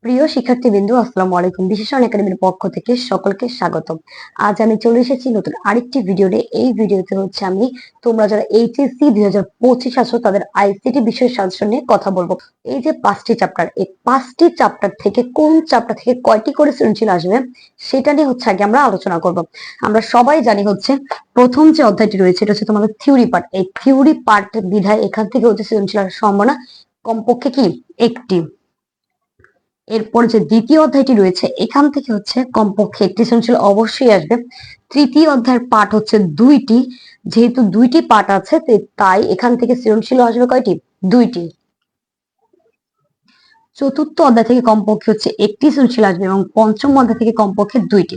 প্রিয় শিক্ষার্থীবৃন্দ, আসসালামু আলাইকুম। বিশেষণ একাডেমির পক্ষ থেকে সকলকে স্বাগতম। আজ আমি চলে এসেছি নতুন আরেকটি ভিডিও নিয়ে। এই ভিডিওতে হচ্ছে আমি তোমরা যারা এইচএসসি 2025 আছো তাদের আইসিটি বিষয় সাজেশন নিয়ে কথা বলবো। এই যে 5টি চ্যাপ্টার, এই 5টি চ্যাপ্টার থেকে কোন চ্যাপ্টার থেকে কয়টি করে সৃজনশীল আসবে সেটা নিয়ে হচ্ছে আগে আমরা আলোচনা করব। আমরা সবাই জানি হচ্ছে প্রথম যে অধ্যায়টি রয়েছে এটা হচ্ছে তোমাদের থিওরি পার্ট। এই থিওরি পার্ট বিধায় এখান থেকে হচ্ছে সৃজনশীল আসার সম্ভাবনা কমপক্ষে কি একটি। এরপর যে দ্বিতীয় অধ্যায়টি রয়েছে এখান থেকে হচ্ছে কমপক্ষে একটি সৃজনশীল অবশ্যই আসবে। তৃতীয় অধ্যায়ের পাঠ হচ্ছে 2টি, যেহেতু 2টি পাঠ আছে তাই এখান থেকে সৃজনশীল আসবে কয়টি? 2টি। চতুর্থ অধ্যায় থেকে কমপক্ষে হচ্ছে একটি সৃজনশীল আসবে এবং পঞ্চম অধ্যায় থেকে কমপক্ষে 2টি।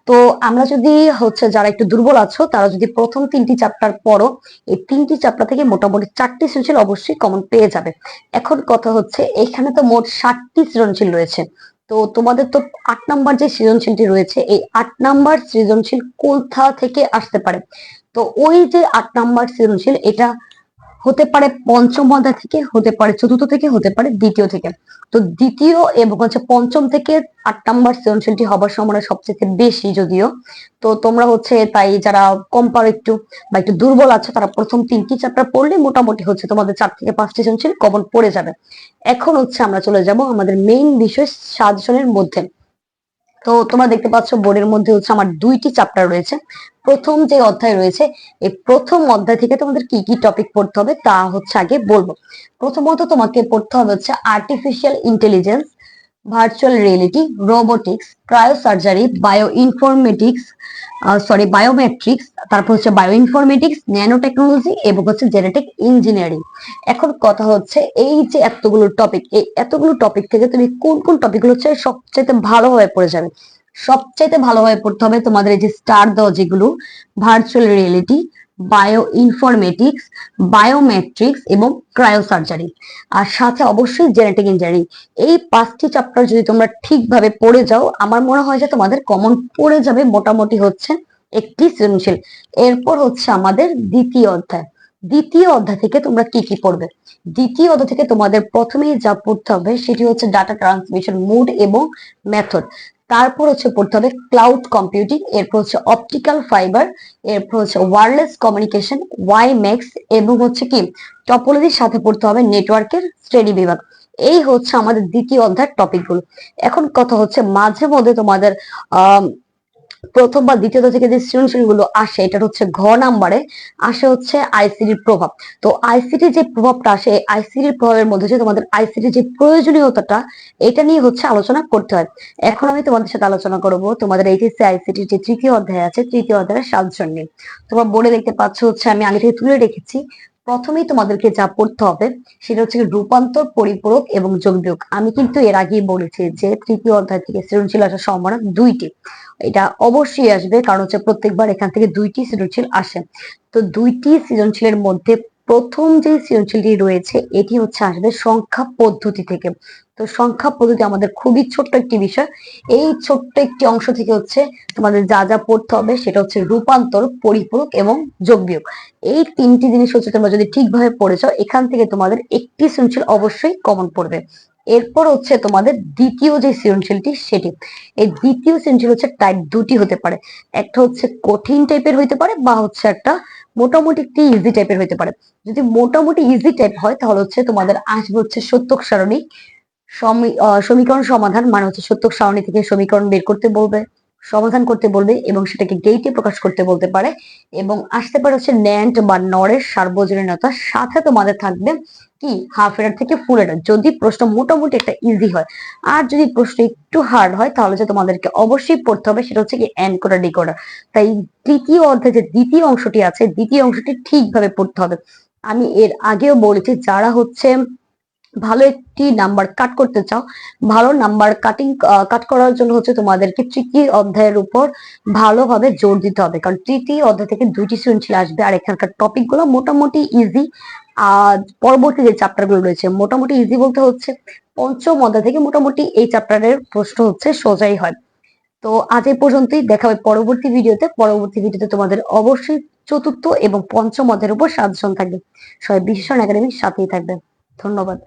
তো আমরা যদি হচ্ছে যারা একটু দুর্বল আছো তারা যদি প্রথম 3টি চ্যাপ্টার পড়ো, এই 3টি চ্যাপ্টার থেকে মোটামুটি 4টি সৃজনশীল অবশ্যই কমন পেয়ে যাবে। এখন কথা হচ্ছে এখানে তো মোট 60টি সৃজনশীল রয়েছে। তো তোমাদের তো 8 নাম্বার যে সৃজনশীলটি রয়েছে এই 8 নাম্বার সৃজনশীল কোথা থেকে আসতে পারে? তো ওই যে 8 নাম্বার সৃজনশীল এটা হতে পারে পঞ্চম অধ্যায় থেকে, হতে পারে চতুর্থ থেকে, হতে পারে দ্বিতীয় থেকে। তো দ্বিতীয় এবং হচ্ছে পঞ্চম থেকে 8 নাম্বার সৃজনশীলটি হবার সম্ভাবনা সবচেয়ে বেশি যদিও। তো তোমরা হচ্ছে তাই যারা কম পারো একটু বা একটু দুর্বল আছো তারা প্রথম 3টি চ্যাপ্টার পড়লে মোটামুটি হচ্ছে তোমাদের 4 থেকে 5টি সৃজনশীল কমন পড়ে যাবে। এখন হচ্ছে আমরা চলে যাব আমাদের মেইন বিষয় সাজেশনের মধ্যে। তো তোমরা দেখতে পাচ্ছ বোর্ডের মধ্যে হচ্ছে আমার 2টি চ্যাপ্টার রয়েছে। প্রথম যে অধ্যায় রয়েছে এই প্রথম অধ্যায় থেকে তোমাদের কি কি টপিক পড়তে হবে তা হচ্ছে আগে বলবো। প্রথমত তোমাকে পড়তে হবে হচ্ছে artificial intelligence, virtual reality, robotics, cryosurgery, bio informatics, biometrics, তারপর হচ্ছে বায়ো ইনফরমেটিক্স, ন্যানো টেকনোলজি এবং হচ্ছে জেনেটিক ইঞ্জিনিয়ারিং। এখন কথা হচ্ছে এই যে এতগুলো টপিক, এই এতগুলো টপিক থেকে তুমি কোন কোন টপিকগুলো হচ্ছে সবচেয়ে ভালোভাবে পড়ে যাবে? সবচেয়ে ভালোভাবে পড়তে হবে তোমাদের এই যে স্টার দেওয়া যেগুলো, virtual reality, bio informatics, biometrics এবং ক্রায়োসার্জারি, আর সাথে অবশ্যই জেনেটিক ইঞ্জিনিয়ারিং। এই 5টি চ্যাপ্টার যদি তোমরা ঠিকভাবে পড়ে যাও আমার মনে হয় যে তোমাদের কমন পড়ে যাবে মোটামুটি হচ্ছে একটি সৃজনশীল। এরপর হচ্ছে আমাদের দ্বিতীয় অধ্যায়। দ্বিতীয় অধ্যায় থেকে তোমরা কি কি পড়বে? দ্বিতীয় অধ্যায় থেকে তোমাদের প্রথমেই যা পড়তে হবে সেটি হচ্ছে ডাটা ট্রান্সমিশন মোড এবং মেথড। তারপর হচ্ছে পড়তে হবে ক্লাউড কম্পিউটিং, এরপর হচ্ছে অপটিক্যাল ফাইবার, এরপর হচ্ছে ওয়্যারলেস কমিউনিকেশন, ওয়াইম্যাক্স এবং হচ্ছে কি টপোলজির সাথে পড়তে হবে নেটওয়ার্কের শ্রেণী বিভাগ। এই হচ্ছে আমাদের দ্বিতীয় অধ্যায়ের টপিক গুলো। এখন কথা হচ্ছে মাঝে মধ্যে তোমাদের আহ প্রথম বা দ্বিতীয় থেকে যে সৃজনশীল গুলো আসে এটা হচ্ছে ঘ নাম্বারে আসে হচ্ছে আইসিটির প্রভাব। তো আইসিটি যে প্রভাবটা আসে আইসিটির প্রভাবের মধ্যে যে তোমাদের আইসিটির যে প্রয়োজনীয়তাটা এটা নিয়ে হচ্ছে আলোচনা করতে হয়। এখন আমি তোমাদের সাথে আলোচনা করব তোমাদের এইচএসসি আইসিটির যে তৃতীয় অধ্যায় আছে তৃতীয় অধ্যায়ের সাজেশন নিয়ে। তোমরা বোর্ডে দেখতে পাচ্ছ হচ্ছে আমি আগে থেকে তুলে রেখেছি। প্রথমেই তোমাদেরকে যা পড়তে হবে সেটা হচ্ছে রূপান্তর, পরিপূরক এবং যোগ বিয়োগ। আমি কিন্তু এর আগেই বলেছি যে তৃতীয় অধ্যায় থেকে সৃজনশীল আসার সম্ভাবনা 2টি। এটা অবশ্যই আসবে কারণ হচ্ছে প্রত্যেকবার এখান থেকে 2টি সৃজনশীল আসে। তো 2টি সৃজনশীলের মধ্যে প্রথম যে সৃজনশীলটি রয়েছে এটি হচ্ছে আসবে সংখ্যা পদ্ধতি থেকে। তো সংখ্যা পদ্ধতি আমাদের খুবই ছোট্ট একটি বিষয়। এই ছোট্ট একটি অংশ থেকে হচ্ছে তোমাদের যা যা পড়তে হবে সেটা হচ্ছে রূপান্তর, পরিপূরক এবং যোগ বিয়োগ। এই 3টি জিনিস হচ্ছে তোমরা যদি ঠিকভাবে পড়েছ এখান থেকে তোমাদের একটি সৃজনশীল অবশ্যই কমন পড়বে। এরপর হচ্ছে তোমাদের দ্বিতীয় যে সৃজনশীলটি সেটি, এই দ্বিতীয় সৃজনশীল হচ্ছে টাইপ 2টি হতে পারে। একটা হচ্ছে কঠিন টাইপের হইতে পারে বা হচ্ছে একটা মোটামুটি একটি ইজি টাইপের হইতে পারে। যদি মোটামুটি ইজি টাইপ হয় তাহলে হচ্ছে তোমাদের আসবে হচ্ছে সত্যক সারণী, সমীকরণ সমাধান, মানে হচ্ছে সত্যক সারণী থেকে সমীকরণ বের করতে বলবে, সমাধান করতে বলবে এবং সেটাকে গেইটে প্রকাশ করতে বলতে পারে। এবং আসতে পারে হচ্ছে ন্যান্ড বা নরের সার্বজনীনতা, সাথে তোমাদের থাকবে কি হাফ এডার থেকে ফুল এডার যদি প্রশ্ন মোটামুটি একটা ইজি হয়। আর যদি প্রশ্ন একটু হার্ড হয় তাহলে যে তোমাদেরকে অবশ্যই পড়তে হবে সেটা হচ্ছে কি এনকোডার ডিকোডার। তাই তৃতীয় অধ্যায়ে যে দ্বিতীয় অংশটি আছে দ্বিতীয় অংশটি ঠিকভাবে পড়তে হবে। আমি এর আগেও বলেছি যারা হচ্ছে ভালো একটি নাম্বার কাট করতে চাও, ভালো নাম্বার কাট করার জন্য হচ্ছে তোমাদেরকে তৃতীয় অধ্যায়ের উপর ভালোভাবে জোর দিতে হবে কারণ তৃতীয় অধ্যায় থেকে 2টি সৃজনশীল আসবে আর এখানকার টপিক গুলো মোটামুটি ইজি। আর পরবর্তী যে চ্যাপ্টার গুলো রয়েছে মোটামুটি ইজি বলতে হচ্ছে পঞ্চম অধ্যায় থেকে মোটামুটি এই চ্যাপ্টারের প্রশ্ন হচ্ছে সোজাই হয়। তো আজ এই পর্যন্তই, দেখা হবে পরবর্তী ভিডিওতে। পরবর্তী ভিডিওতে তোমাদের অবশ্যই চতুর্থ এবং পঞ্চম অধ্যায়ের উপর সাজেশন থাকবে। সবাই বিশেষণ একাডেমির সাথেই থাকবে। ধন্যবাদ।